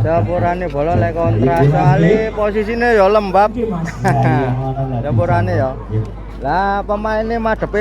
Sepurane bola lek kontra soalnya posisinya ya lembab. Sepurane ya. Lah pemainnya madep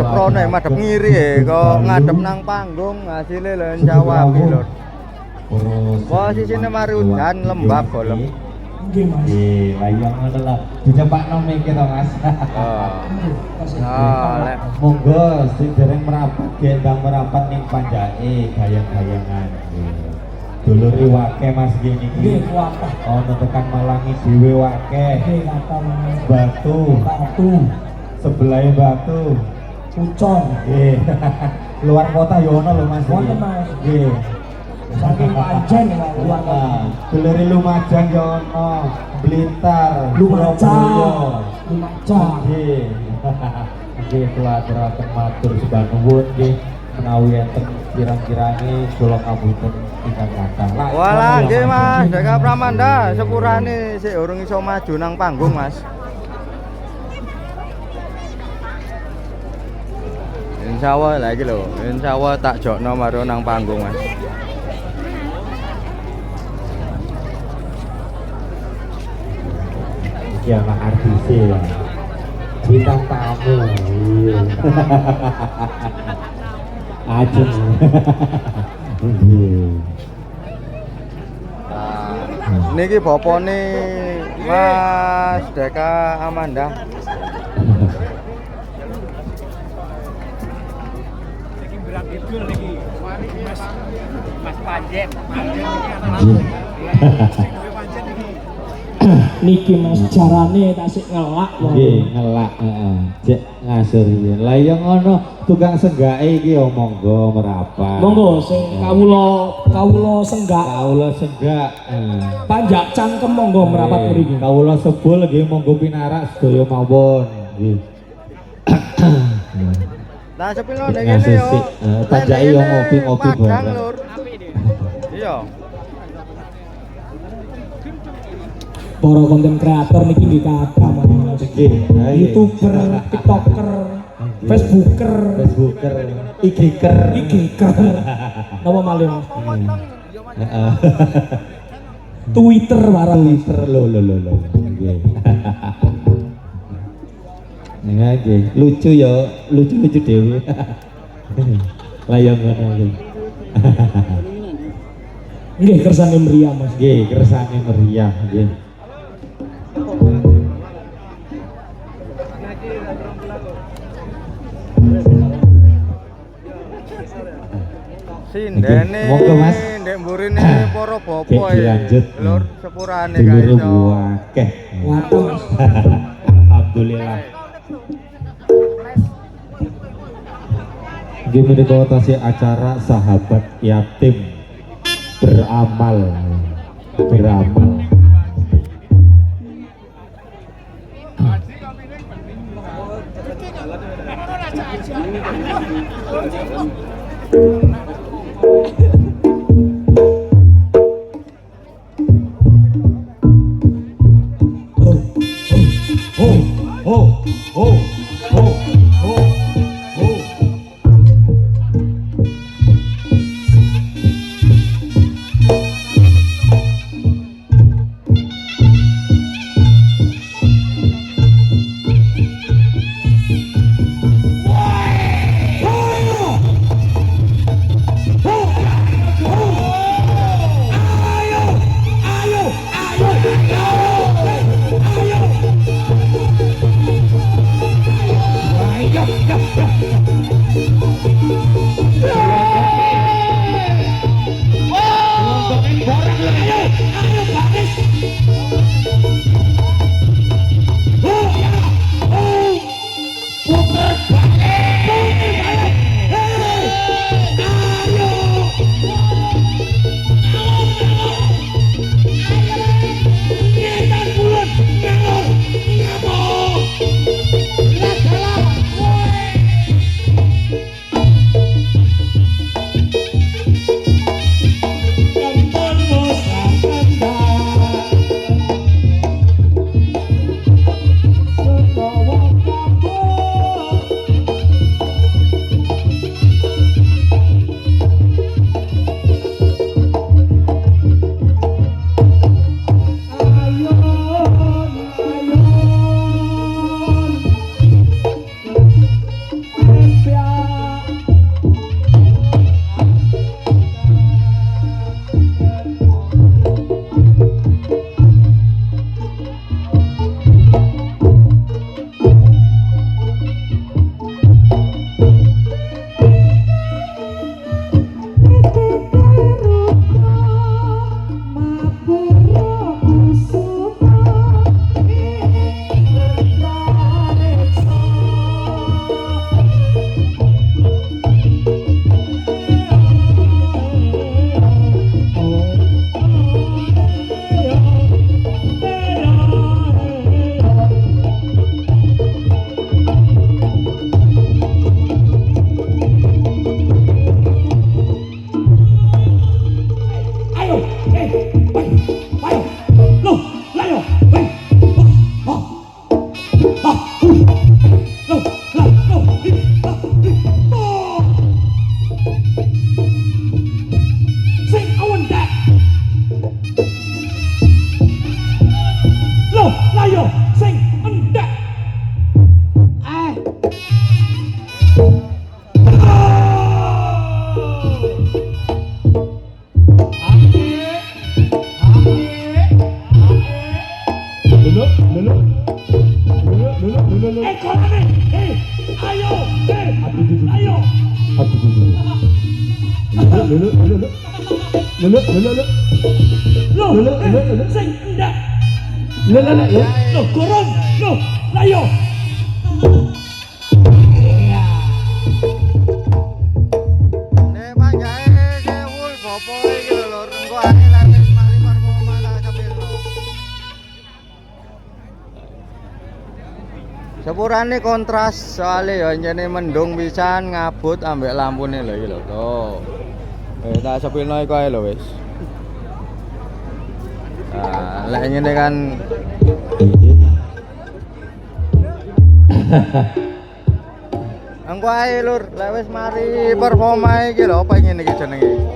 rono madep ngiri kok ngadep nang panggung hasilnya lho jawab lho. Posisinya mari udan lembab golem. Nggih, layang ngono lho. Dicepakno mikir to, Mas. Lek monggo sing dereng merapat gendang merapat ning panjake gayang-gayangan. Dulur wake Mas gini iki. Nggih, kuatah. Ono tekan Malangi dhewe wake. Nggih, Batu. Sebelahe Batu. Pucon. Nggih. Luar kota ya ono lho Mas. Wonten Mas. Nggih. Saking Panjen luar kota. Dulur Lumajang ya ono. Blitar, Lumajang. Nggih. Nggih, kuaturaken matur sembah nuwun nggih. Menawi enten kirang-kirane kula ngapunten ingkang kathah. Walah nggih Mas, Deka Pramanda sepurane sik urung iso maju nang panggung Mas. Insyaallah lah iki lho, insyaallah tak jokno maro nang panggung Mas. Iki anak artis ya. Bintang tamu. Ajeng. Niki bapane Mas Deka Amanda. Iki berat kidul niki. Mas Panjen. Niki Mas jarane tasik ngelak wae. Nggih, ngelak, heeh. Cek ngasur iki. Lah ya ngono, tukang senggake iki ya monggo merapat. Monggo sing kawula senggak. Kawula senggak. Panjak cangkem monggo merapat mriki. Kawula sebul nggih monggo pinarak sedaya mawon. Nggih. Lah sepilo nek ngene yo. Panjake yo ngopi-ngopi bareng. Iya. Para konten kreator niki nggih kathah Mas. Nggih. YouTuber, TikToker, Facebooker, IG-ker. Napa malih Mas? Heeh. Twitter bareng. Twitter lho. Nggih. Nggih, lucu ya, lucu dhewe. Lah ya ngono iki. Nggih kersane meriah Mas. Nggih, kersane meriah nggih. Sindene monggo Mas. Ndek mburine para bapak Dilanjut. Lur sepurane Dulure kae. akeh. Waduh. Alhamdulillah. Nggih menika tasih acara sahabat yatim beramal. Sing ndak. Ya. Loh, gorong. Loh, ayo. Nek panjake sewul bopo iki lho Lur. Engko ane laris mari performa tak sepilno. Sepurane kontras soalnya ya njene mendung pisan ngabut ambek lampune lho iki lho. Tuh. Tak sepilno iku ae lho wis. Nah, lek ngene kan engko ae Lur, lek wis mari performa iki lho apa ngene iki jenenge.